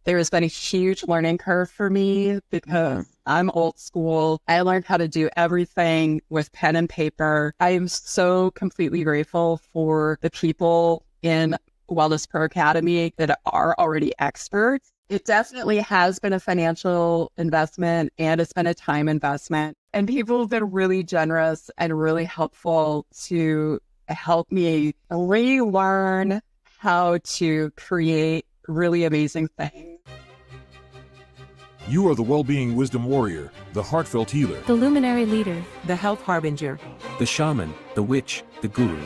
There's been a huge learning curve for me because I'm old school. I learned how to do everything with pen and paper. I am so completely grateful for the people in Wellness Pro Academy that are already experts. It definitely has been a financial investment and it's been a time investment. And people have been really generous and really helpful to help me relearn how to create really amazing things. You are the well-being wisdom warrior, the heartfelt healer, the luminary leader, the health harbinger, the shaman, the witch, the guru,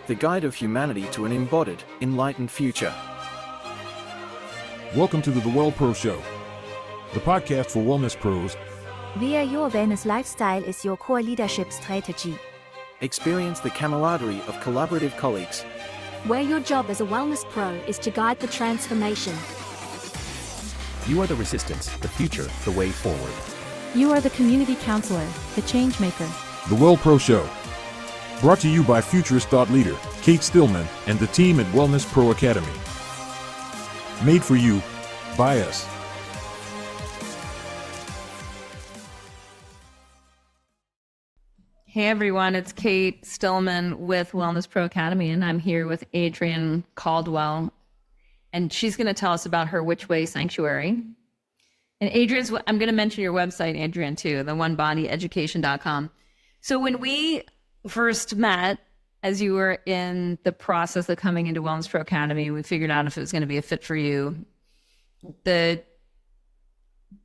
the guide of humanity to an embodied, enlightened future. Welcome to the Well Pro Show, the podcast for wellness pros. Where your wellness lifestyle is your core leadership strategy. Experience the camaraderie of collaborative colleagues. Where your job as a wellness pro is to guide the transformation. You are the resistance, the future, the way forward. You are the community counselor, the change maker. The Well Pro Show, brought to you by futurist thought leader Kate Stillman and the team at Wellness Pro Academy. Made for you, by us. Hey everyone, it's Kate Stillman with Wellness Pro Academy, and I'm here with Adrienne Caldwell, and she's going to tell us about her Which Way Sanctuary. And I'm going to mention your website, Adrienne, too, the onebodyeducation.com. So when we first met, as you were in the process of coming into Wellness Pro Academy, we figured out if it was going to be a fit for you. The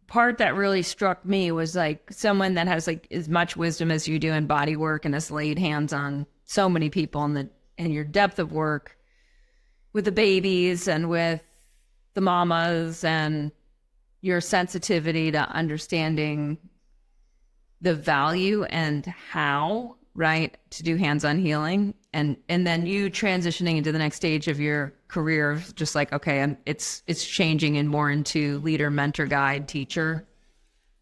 part that really struck me was like someone that has like as much wisdom as you do in body work and has laid hands on so many people, and your depth of work with the babies and with the mamas, and your sensitivity to understanding the value and how, right, to do hands-on healing, and then you transitioning into the next stage of your career of just like, okay, it's changing and more into leader, mentor, guide, teacher.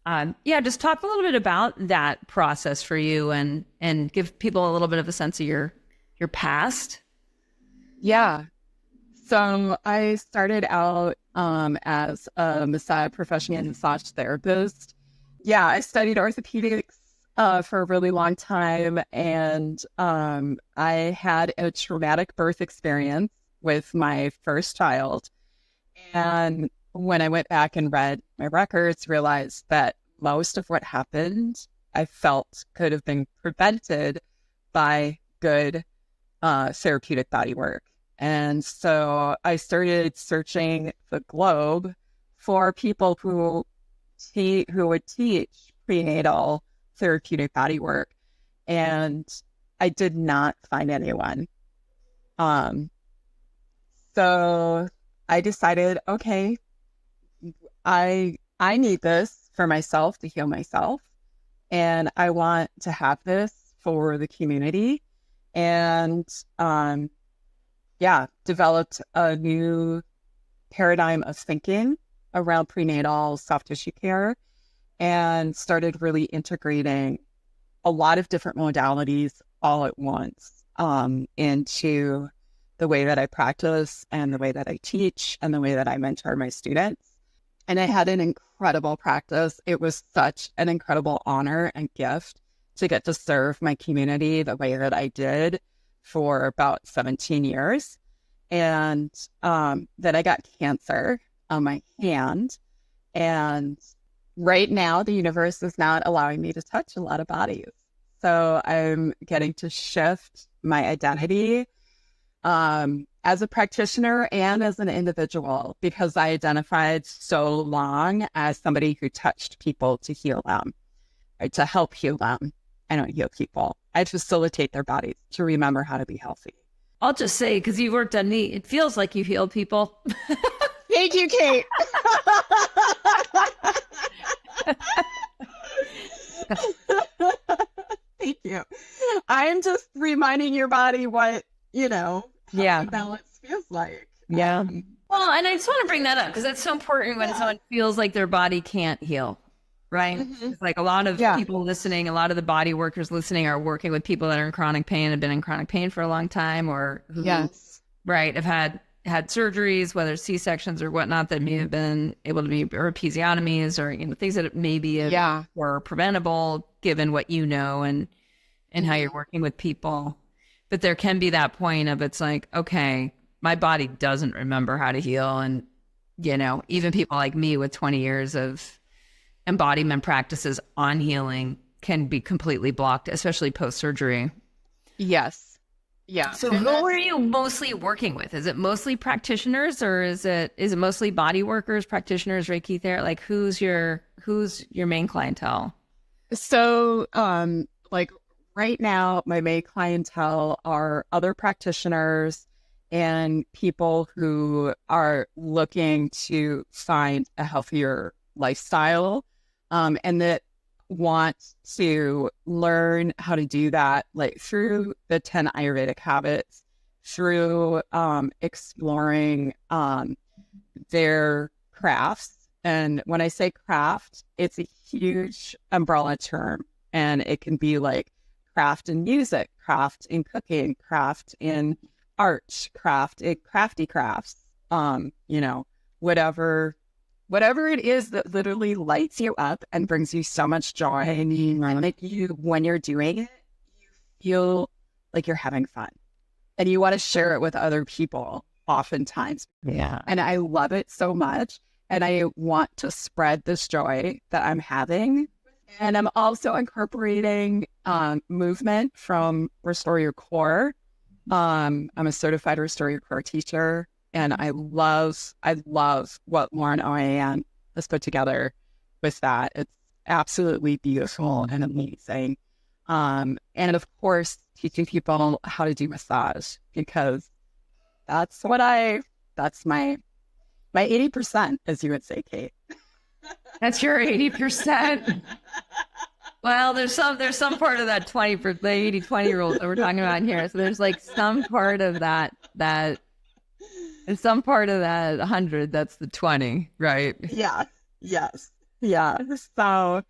Just talk a little bit about that process for you and give people a little bit of a sense of your past. Yeah. So I started out as a professional massage therapist. Yeah, I studied orthopedics for a really long time, and I had a traumatic birth experience with my first child. And when I went back and read my records, realized that most of what happened, I felt could have been prevented by good therapeutic body work. And so I started searching the globe for people who would teach prenatal therapeutic body work. And I did not find anyone. So I decided, okay, I need this for myself to heal myself. And I want to have this for the community. And developed a new paradigm of thinking around prenatal soft tissue care, and started really integrating a lot of different modalities all at once into the way that I practice and the way that I teach and the way that I mentor my students. And I had an incredible practice. It was such an incredible honor and gift to get to serve my community the way that I did for about 17 years. And then I got cancer on my hand. And right now, the universe is not allowing me to touch a lot of bodies. So I'm getting to shift my identity as a practitioner and as an individual, because I identified so long as somebody who touched people to heal them, or to help heal them. I don't heal people. I facilitate their bodies to remember how to be healthy. I'll just say, because you've worked on me, it feels like you've healed people. Thank you, Kate. Thank you. I'm just reminding your body what, balance feels like. Yeah. Well, and I just want to bring that up because that's so important when someone feels like their body can't heal, right? Mm-hmm. It's like a lot of people listening, a lot of the body workers listening are working with people that are in chronic pain, have been in chronic pain for a long time, or who, right, have had surgeries, whether C-sections or whatnot, that may have been able to be, or episiotomies, or things that maybe were preventable given what you know and how you're working with people. But there can be that point of, it's like, okay, my body doesn't remember how to heal. And, even people like me with 20 years of embodiment practices on healing can be completely blocked, especially post-surgery. Yes. Yeah. So who are you mostly working with? Is it mostly practitioners, or is it mostly body workers, practitioners, Reiki there? Like who's your main clientele? So, like right now, my main clientele are other practitioners and people who are looking to find a healthier lifestyle, and that want to learn how to do that, like through the 10 Ayurvedic habits, through exploring their crafts. And when I say craft, it's a huge umbrella term, and it can be like craft in music, craft in cooking, craft in art, craft in crafty crafts, whatever it is that literally lights you up and brings you so much joy, and when you're doing it, you feel like you're having fun and you want to share it with other people oftentimes. Yeah. And I love it so much. And I want to spread this joy that I'm having. And I'm also incorporating movement from Restore Your Core. I'm a certified Restore Your Core teacher. And I love what Lauren OAN has put together with that. It's absolutely beautiful and amazing. And of course, teaching people how to do massage, because that's my 80%, as you would say, Kate. That's your 80%. Well, there's some part of that 20 for the 80-20 rule that we're talking about here. So there's like some part of that and some part of that 100 that's the 20, right? Yeah. Yes. Yeah. So,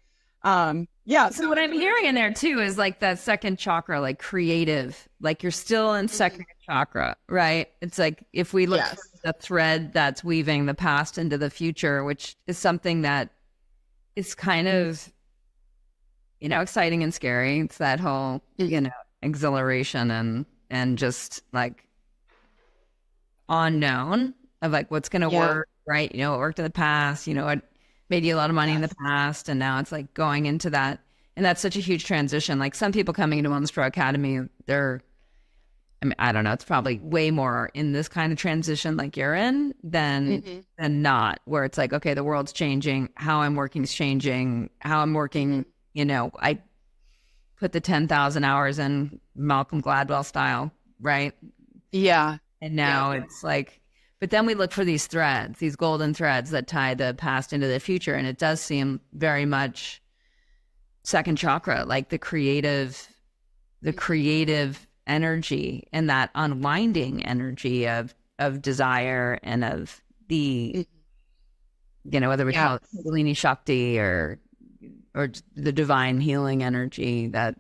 So what I'm hearing in there too is like that second chakra, like creative, like you're still in second chakra, right? It's like if we look for the thread that's weaving the past into the future, which is something that is kind of, exciting and scary. It's that whole, exhilaration and just like unknown of like what's going to work, right? It worked in the past, it made you a lot of money in the past, and now it's like going into that. And that's such a huge transition. Like some people coming into Wellness Pro Academy, I don't know, it's probably way more in this kind of transition like you're in than not, where it's like, okay, the world's changing, how I'm working is changing, how I'm working, I put the 10,000 hours in Malcolm Gladwell style, right? Yeah. And now it's like, but then we look for these threads, these golden threads that tie the past into the future. And it does seem very much second chakra, like the creative energy and that unwinding energy of desire and of the, whether we call it Kundalini Shakti or the divine healing energy that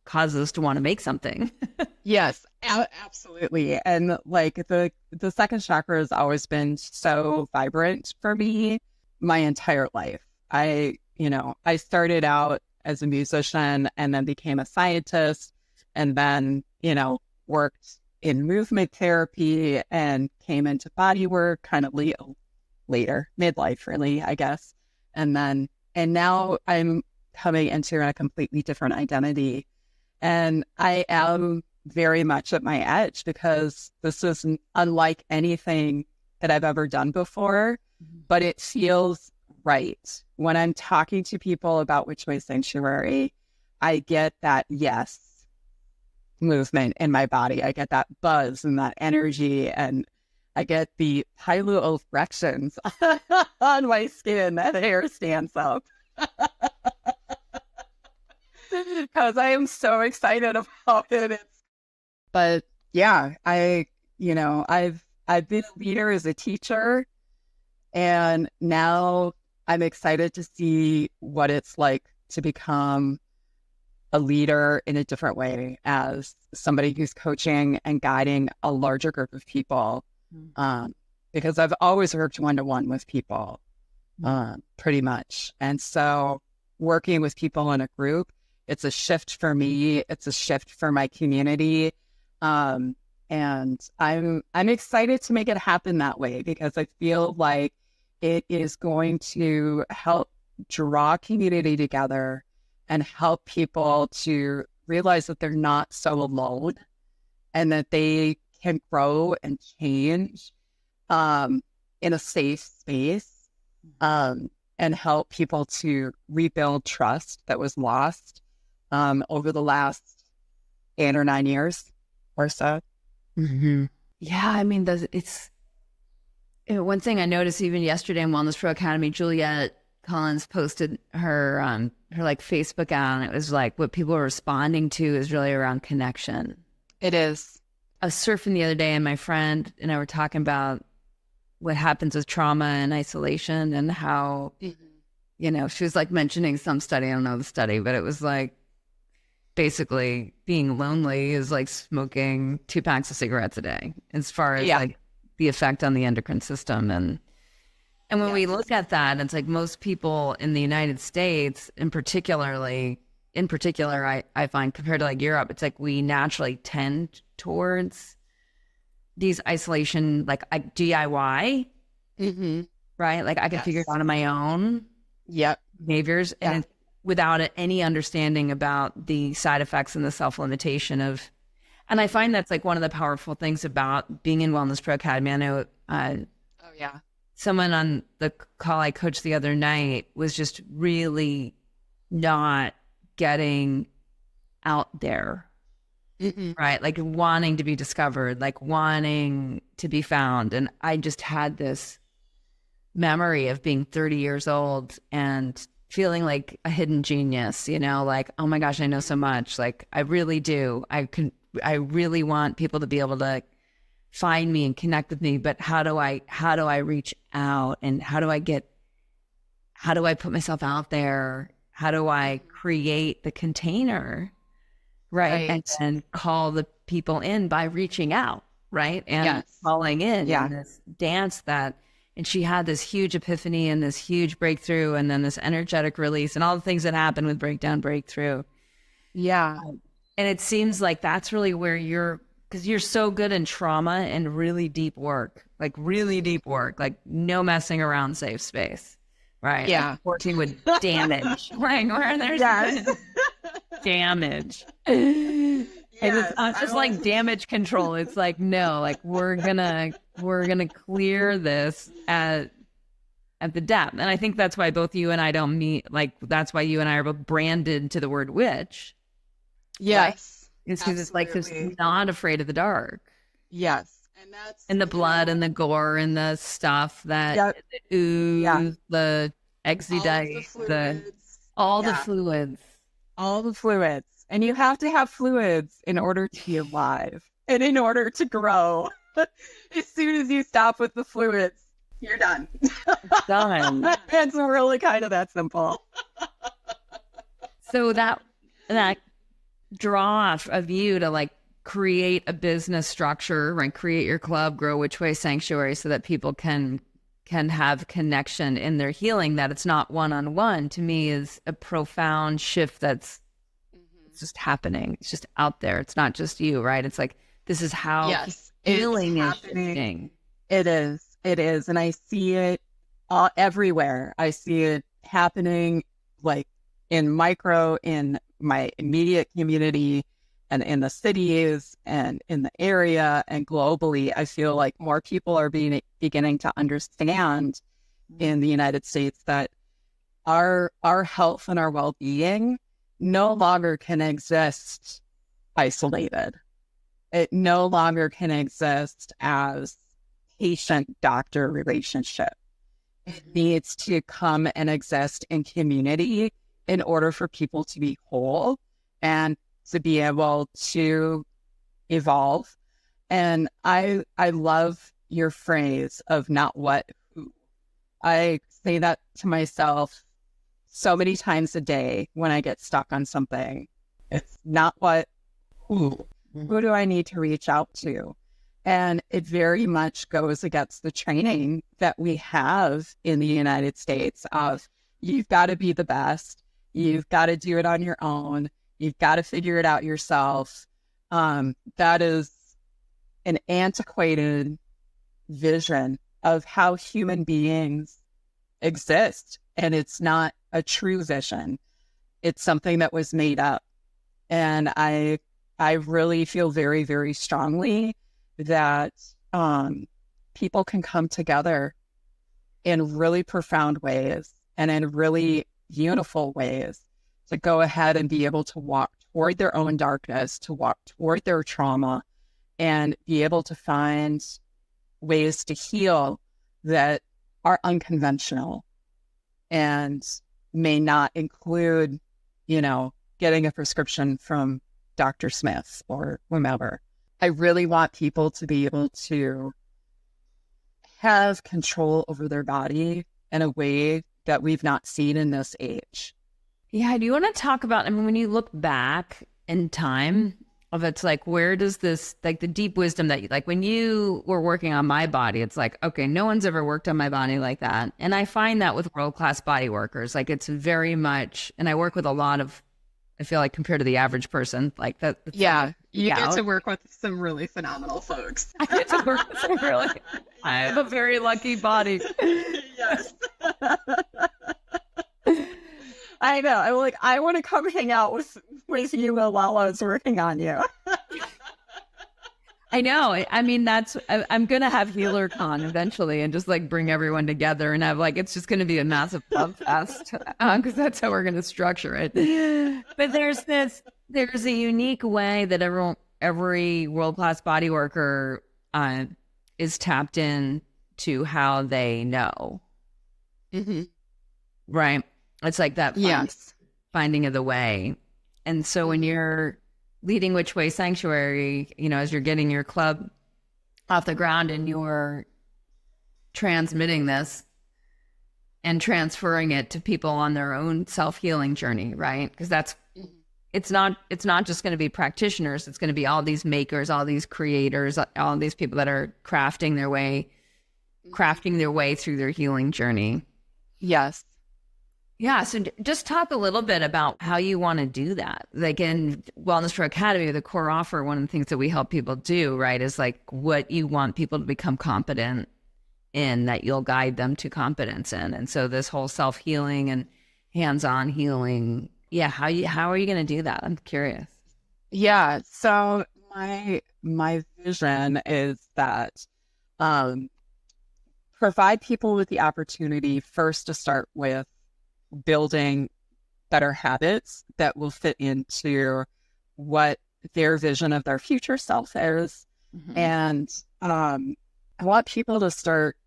causes us to want to make something. Yes, absolutely. And like the second chakra has always been so vibrant for me my entire life. I started out as a musician and then became a scientist, and then, worked in movement therapy and came into body work kind of later, midlife really, I guess. And now I'm coming into a completely different identity. And I am very much at my edge because this is unlike anything that I've ever done before, but it feels right. When I'm talking to people about Which Way Sanctuary, I get that movement in my body. I get that buzz and that energy, and I get the pilu erections on my skin. That hair stands up. Because I am so excited about it. But yeah, I've been a leader as a teacher, and now I'm excited to see what it's like to become a leader in a different way, as somebody who's coaching and guiding a larger group of people. because I've always worked one-to-one with people, pretty much. And so working with people in a group, it's a shift for me. It's a shift for my community. And I'm excited to make it happen that way, because I feel like it is going to help draw community together and help people to realize that they're not so alone and that they can grow and change in a safe space, and help people to rebuild trust that was lost over the last 8 or 9 years or so. Mm-hmm. Yeah, I mean, one thing I noticed even yesterday in Wellness Pro Academy, Juliet Collins posted her like Facebook ad, and it was like what people are responding to is really around connection. It is. I was surfing the other day, and my friend and I were talking about what happens with trauma and isolation, and how, you know, she was like mentioning some study. I don't know the study, but it was like basically being lonely is like smoking 2 packs of cigarettes a day, as far as like the effect on the endocrine system. And when we look at that, it's like most people in the United States, in particular, I find compared to like Europe, it's like we naturally tend towards these isolation, like DIY, right? Like I can figure it out on my own behaviors, and without any understanding about the side effects and the self-limitation of, and I find that's like one of the powerful things about being in Wellness Pro Academy. I know someone on the call I coached the other night was just really not getting out there, right? Like wanting to be discovered, like wanting to be found. And I just had this memory of being 30 years old and feeling like a hidden genius, you know, like, oh my gosh, I know so much. Like I really do. I really want people to be able to find me and connect with me, but how do I reach out, and how do I put myself out there? How do I create the container, right? And call the people in by reaching out, right? And calling in this dance that, and she had this huge epiphany and this huge breakthrough, and then this energetic release and all the things that happen with breakdown, breakthrough. Yeah. And it seems like that's really where because you're so good in trauma and really deep work, like no messing around, safe space, right? Yeah. Like working with damage, right? Where there's damage. And it's not just like damage control. It's like, no, like we're gonna clear this at the depth. And I think that's why both you and I don't meet, like that's why you and I are both branded to the word witch. Yes. Right? It's because it's like this not afraid of the dark. Yes. And the blood and the gore and the stuff that the ooze, the exudate, all the fluids. All the fluids. And you have to have fluids in order to be alive and in order to grow. As soon as you stop with the fluids, you're done. Done. It's really kind of that simple. So that draw of you to like create a business structure, right? Create your club, grow Which Way Sanctuary, so that people can have connection in their healing, that it's not one-on-one, to me is a profound shift that's it's just happening. It's just out there. It's not just you, right? It's like, this is how healing is shifting. It is. And I see it everywhere. I see it happening like in my immediate community and in the cities and in the area and globally. I feel like more people are beginning to understand in the United States that our health and our well-being no longer can exist isolated. It no longer can exist as patient-doctor relationship. It needs to come and exist in community in order for people to be whole and to be able to evolve. And I love your phrase of not what, who. I say that to myself so many times a day when I get stuck on something. It's not what, who. Who do I need to reach out to? And it very much goes against the training that we have in the United States of you've got to be the best. You've got to do it on your own. You've got to figure it out yourself. That is an antiquated vision of how human beings exist. And it's not a true vision. It's something that was made up. And I really feel very, very strongly that people can come together in really profound ways and in really beautiful ways to go ahead and be able to walk toward their own darkness, to walk toward their trauma, and be able to find ways to heal that are unconventional and may not include, getting a prescription from Dr. Smith or whomever. I really want people to be able to have control over their body in a way that we've not seen in this age. Yeah, do you want to talk about, when you look back in time, of it's like, where does this, like the deep wisdom that you, like when you were working on my body, it's like, okay, no one's ever worked on my body like that. And I find that with world-class body workers, like it's very much, and I work with a lot of, I feel like compared to the average person, like that. Yeah, you get to work with some really phenomenal folks. I get to work with some really, I have a very lucky body. Yes. I know. I'm like, I want to come hang out with you while I was working on you. I know. I'm going to have HealerCon eventually and just like bring everyone together and have like, it's just going to be a massive love fest because that's how we're going to structure it. But there's a unique way that every world-class body worker is tapped in to how they know. Mm-hmm. Right. It's like that finding of the way. And so when you're leading Which Way Sanctuary, as you're getting your club off the ground and you're transmitting this and transferring it to people on their own self-healing journey, right? Because it's not just going to be practitioners. It's going to be all these makers, all these creators, all these people that are crafting their way through their healing journey. Yes. Yeah. So just talk a little bit about how you want to do that. Like in Wellness Pro Academy, the core offer, one of the things that we help people do, right, is like what you want people to become competent in, that you'll guide them to competence in. And so this whole self-healing and hands-on healing. Yeah. How are you going to do that? I'm curious. Yeah. So my vision is that provide people with the opportunity first to start with building better habits that will fit into what their vision of their future self is. Mm-hmm. And I want people to start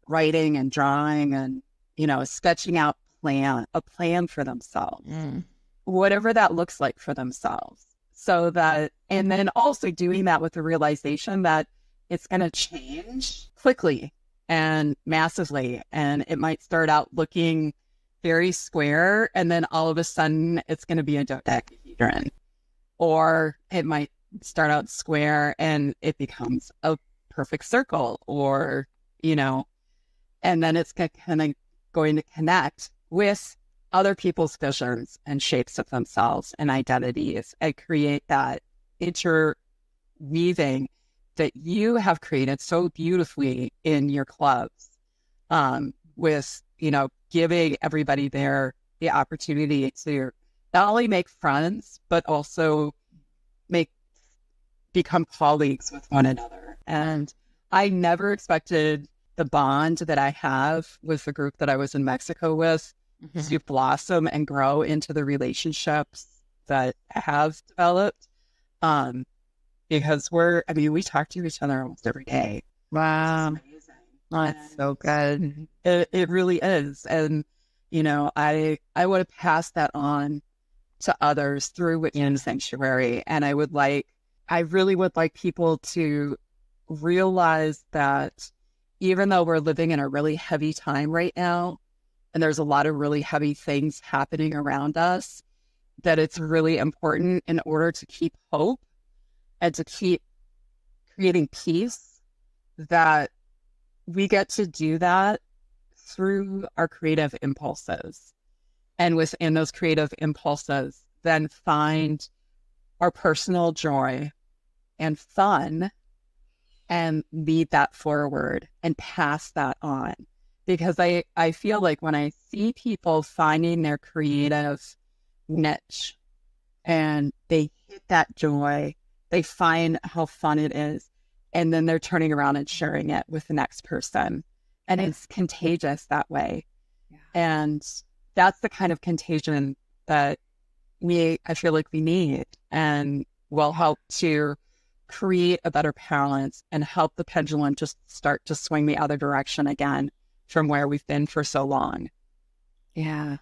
writing and drawing and, sketching out a plan for themselves, whatever that looks like for themselves. So that, and then also doing that with the realization that it's going to change quickly and massively. And it might start out looking very square, and then all of a sudden it's going to be a dodecahedron. Or it might start out square and it becomes a perfect circle, or, and then it's kind of going to connect with other people's visions and shapes of themselves and identities and create that interweaving that you have created so beautifully in your clubs, with, giving everybody there the opportunity to not only make friends, but also become colleagues with one another. And I never expected the bond that I have with the group that I was in Mexico with to blossom and grow into the relationships that have developed. Because we talk to each other almost every day. Wow. That's so good. It really is. And, I want to pass that on to others through Within Sanctuary. And I really would like people to realize that even though we're living in a really heavy time right now, and there's a lot of really heavy things happening around us, that it's really important in order to keep hope and to keep creating peace, that we get to do that through our creative impulses. And within those creative impulses, then find our personal joy and fun and lead that forward and pass that on. Because I feel like when I see people finding their creative niche and they hit that joy, they find how fun it is, and then they're turning around and sharing it with the next person. And it's contagious that way. Yeah. And that's the kind of contagion that I feel like we need, and will help to create a better balance and help the pendulum just start to swing the other direction again from where we've been for so long. Yeah.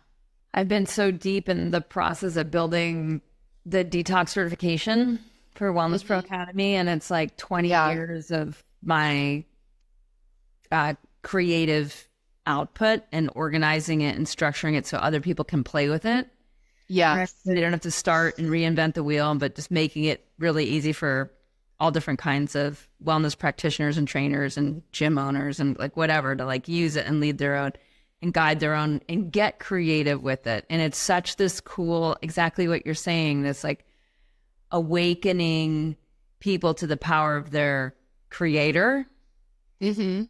I've been so deep in the process of building the detox certification for Wellness Pro Academy. And it's like 20 years of my creative output and organizing it and structuring it so other people can play with it. Yeah. Right? So they don't have to start and reinvent the wheel, but just making it really easy for all different kinds of wellness practitioners and trainers and gym owners and like whatever to like use it and lead their own and guide their own and get creative with it. And it's such this cool, exactly what you're saying, this like awakening people to the power of their creator. Mm-hmm.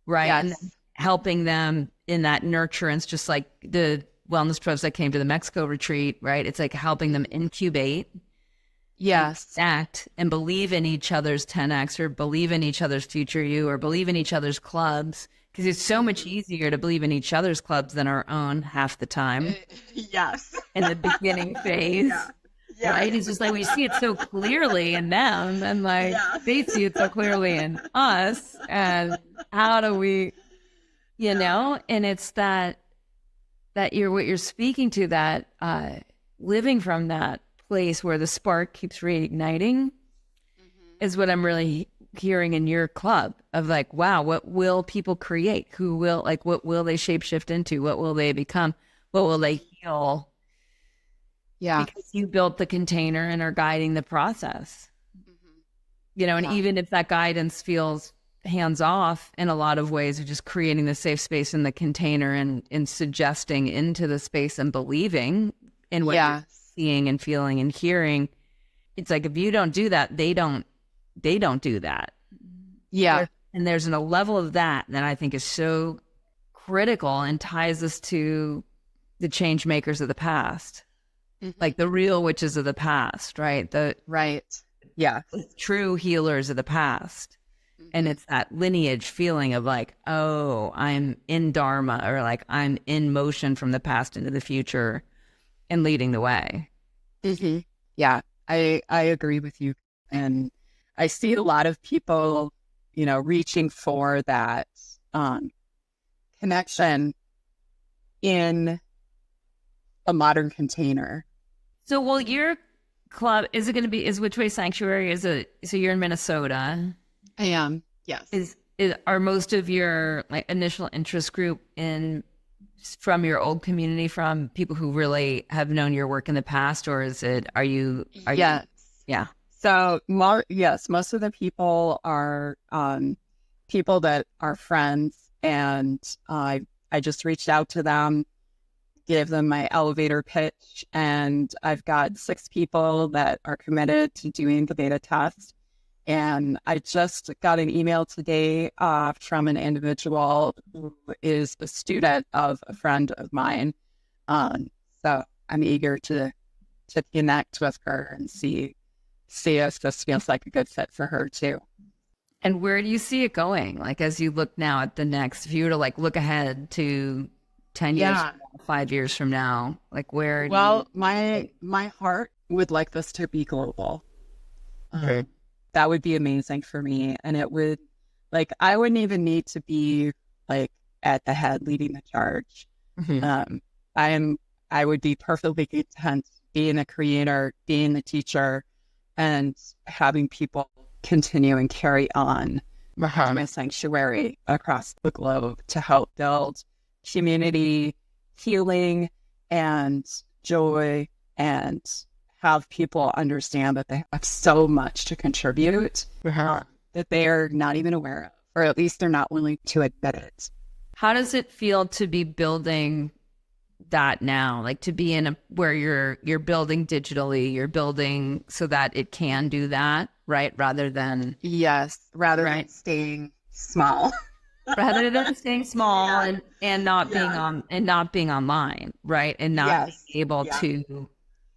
Right. Yes. And helping them in that nurturance, just like the wellness pros that came to the Mexico retreat, right? It's like helping them incubate. Yes. Act and believe in each other's 10X or believe in each other's future you or believe in each other's clubs. Because it's so much easier to believe in each other's clubs than our own half the time. Yes. In the beginning phase. Yeah. Right? It's just like we see it so clearly in them and like they see it so clearly in us. And how do we, you know, and it's that what you're speaking to, that living from that place where the spark keeps reigniting is what I'm really hearing in your club of like, wow, what will people create? Who will, like, what will they shapeshift into? What will they become? What will they heal? Yeah. Because you built the container and are guiding the process. You know, and even if that guidance feels hands off in a lot of ways, of just creating the safe space in the container and suggesting into the space and believing in what you're seeing and feeling and hearing. It's like, if you don't do that, they don't do that. Yeah. And there's a level of that I think is so critical and ties us to the change makers of the past, like the real witches of the past, right? The true healers of the past. And it's that lineage feeling of like, oh, I'm in Dharma, or like I'm in motion from the past into the future and leading the way. Yeah, I agree with you. And I see a lot of people, you know, reaching for that connection in a modern container. So, well, your club, is it going to be, is Which Way Sanctuary, so you're in Minnesota? I am, yes. Are most of your like initial interest group from your old community, from people who really have known your work in the past, or are you? Yes. Yeah. So, yes, most of the people are people that are friends, and I just reached out to them, gave them my elevator pitch, and I've got 6 people that are committed to doing the beta test. And I just got an email today from an individual who is a student of a friend of mine. So I'm eager to connect with her and see if this feels like a good fit for her too. And where do you see it going? Like, as you look now at the next, if you were to like look ahead to 10 years, 5 years from now, like where? Well, my heart would like this to be global. Okay. That would be amazing for me. And it would, like, I wouldn't even need to be like at the head leading the charge. I would be perfectly content being a creator, being the teacher, and having people continue and carry on my sanctuary across the globe to help build community, healing, and joy, and have people understand that they have so much to contribute that they are not even aware of, or at least they're not willing to admit it. How does it feel to be building that now? Like to be in a where you're building digitally, you're building so that it can do that, right? Rather than rather than staying small. rather than staying small and not being online, right? And not being able to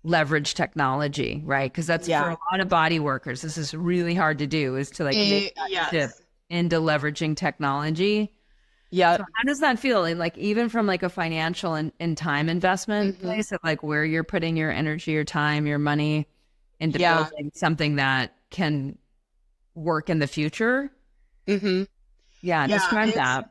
leverage technology, right? Because that's for a lot of body workers. This is really hard to do, is to like make that shift into leveraging technology. Yeah. So how does that feel? And like even from like a financial and time investment place, of like where you're putting your energy, your time, your money into building something that can work in the future. Describe that.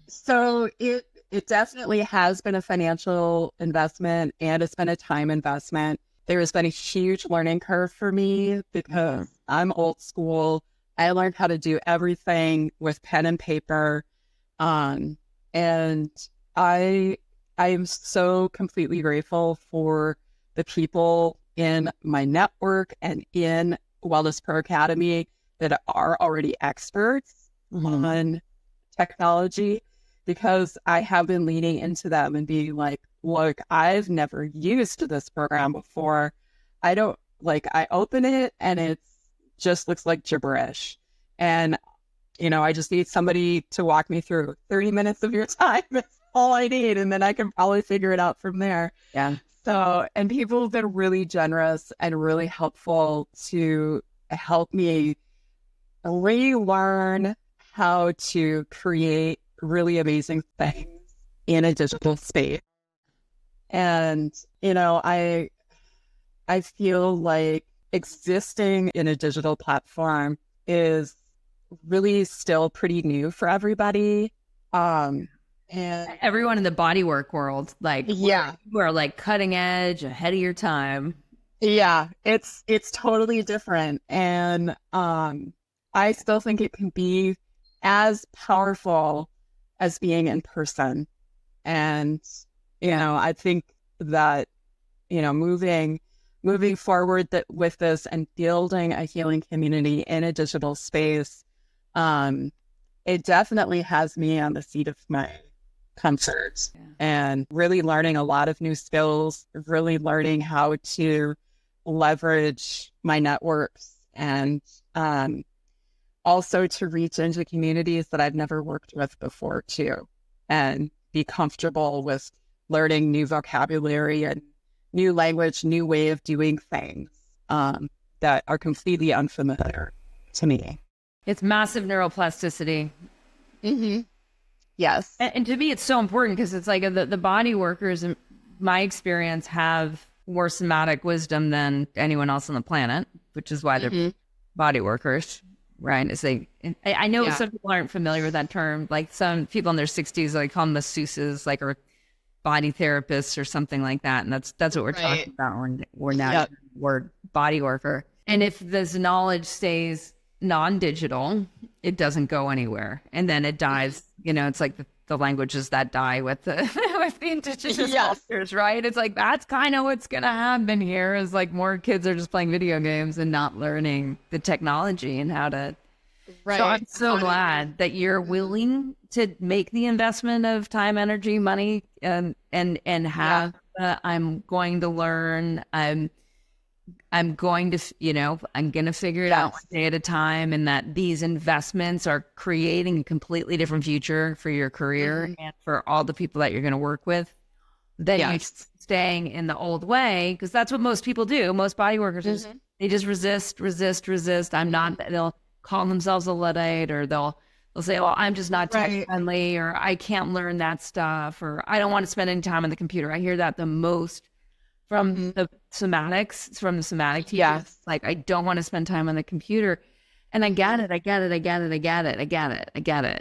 So it definitely has been a financial investment, and it's been a time investment. There has been a huge learning curve for me because I'm old school. I learned how to do everything with pen and paper. And I am so completely grateful for the people in my network and in Wellness Pro Academy that are already experts on technology, because I have been leaning into them and being like, look, I've never used this program before. I open it and it just looks like gibberish. And I just need somebody to walk me through 30 minutes of your time. That's all I need. And then I can probably figure it out from there. Yeah. So, and people have been really generous and really helpful to help me relearn how to create really amazing things in a digital space. And, I feel like existing in a digital platform is really still pretty new for everybody. And everyone in the bodywork world, like you are like cutting edge, ahead of your time. Yeah, it's totally different. And I still think it can be as powerful as being in person. And, I think that, moving forward with this and building a healing community in a digital space, it definitely has me on the seat of my pants, and really learning a lot of new skills, really learning how to leverage my networks, and also to reach into communities that I've never worked with before too, and be comfortable with learning new vocabulary and new language, new way of doing things that are completely unfamiliar to me. It's massive neuroplasticity. Yes. And to me, it's so important because it's like the body workers, in my experience, have more somatic wisdom than anyone else on the planet, which is why they're body workers, right? I know some people aren't familiar with that term. Like some people in their 60s, like call them masseuses, like, or body therapists or something like that. And that's what we're talking about. We're now word body worker. And if this knowledge stays non-digital, it doesn't go anywhere, and then it dies. It's like the languages that die with the with the indigenous cultures, right? It's like that's kind of what's gonna happen here. Is like more kids are just playing video games and not learning the technology and how to. Right. So I'm so glad that you're willing to make the investment of time, energy, money, and have. I'm going to learn. I'm going to, I'm going to figure it out one day at a time, and that these investments are creating a completely different future for your career and for all the people that you're going to work with than you staying in the old way, because that's what most people do. Most body workers, they just resist. I'm not, they'll call themselves a Luddite, or they'll say, well, I'm just not tech friendly, or I can't learn that stuff, or I don't want to spend any time on the computer. I hear that the most from the somatics, from the somatic teachers. Yes. Like, I don't want to spend time on the computer. And I get it.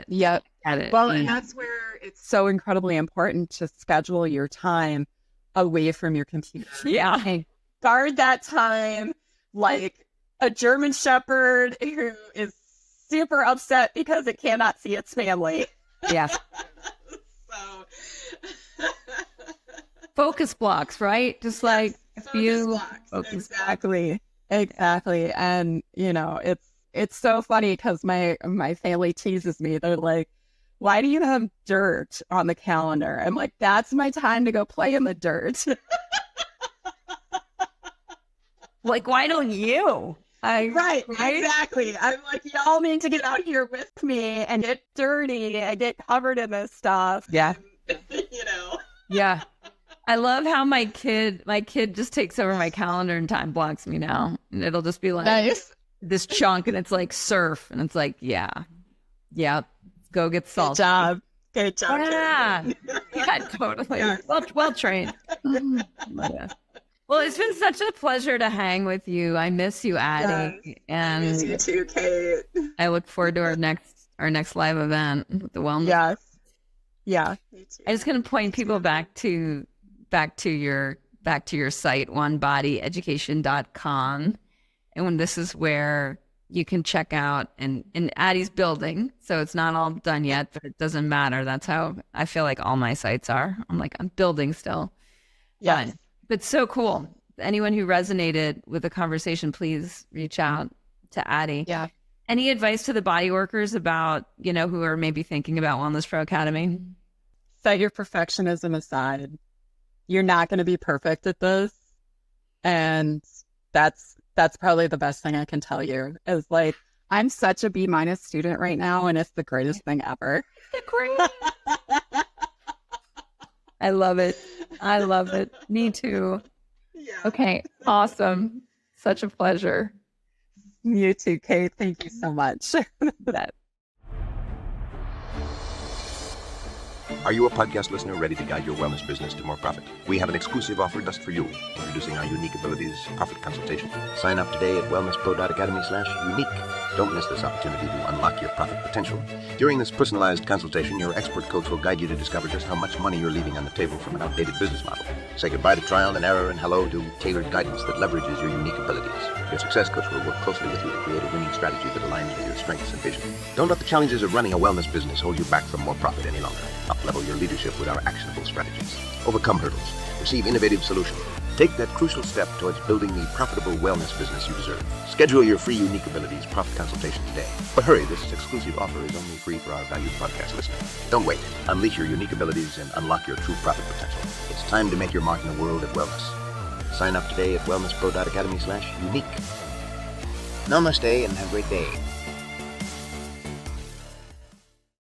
Yep. Well, and that's where it's so incredibly important to schedule your time away from your computer. Yeah. And guard that time like a German Shepherd who is super upset because it cannot see its family. Yeah. So focus blocks, right? Just like a few focus blocks. Exactly. And it's so funny because my family teases me. They're like, why do you have dirt on the calendar? I'm like, that's my time to go play in the dirt. Like, why don't you? Right, exactly. I'm like, y'all need to get out here with me and get dirty and get covered in this stuff. Yeah. You know? Yeah. I love how my kid just takes over my calendar and time blocks me now. And it'll just be like Nice. this chunk and it's like surf. And it's like, yeah, go get salt. Good job. Good job. Yeah. Yeah, totally. Yeah. Well trained. Yeah. Well, it's been such a pleasure to hang with you. I miss you, Addie. Yes. And I miss you too, Kate. I look forward to our next live event with the wellness. Yes. Yeah. Me too. I'm just going to point people back to your site, onebodyeducation.com. And when this is where you can check out and Addie's building. So it's not all done yet, but it doesn't matter. That's how I feel like all my sites are. I'm building still. Yes. But so cool. Anyone who resonated with the conversation, please reach out to Addie. Yeah. Any advice to the body workers about, who are maybe thinking about Wellness Pro Academy? Set your perfectionism aside. You're not going to be perfect at this. And that's probably the best thing I can tell you is like, I'm such a B- student right now, and it's the greatest thing ever. Great. I love it. Me too. Yeah. Okay. Awesome. Such a pleasure. You too, Kate. Thank you so much. That. Are you a podcast listener ready to guide your wellness business to more profit? We have an exclusive offer just for you, introducing our Unique Abilities Profit Consultation. Sign up today at wellnesspro.academy/unique. Don't miss this opportunity to unlock your profit potential. During this personalized consultation, your expert coach will guide you to discover just how much money you're leaving on the table from an outdated business model. Say goodbye to trial and error and hello to tailored guidance that leverages your unique abilities. Your success coach will work closely with you to create a winning strategy that aligns with your strengths and vision. Don't let the challenges of running a wellness business hold you back from more profit any longer. Up-level your leadership with our actionable strategies. Overcome hurdles. Receive innovative solutions. Take that crucial step towards building the profitable wellness business you deserve. Schedule your free Unique Abilities Profit Consultation today. But hurry, this exclusive offer is only free for our valued podcast listeners. Don't wait. Unleash your unique abilities and unlock your true profit potential. It's time to make your mark in the world of wellness. Sign up today at wellnesspro.academy/unique. Namaste and have a great day.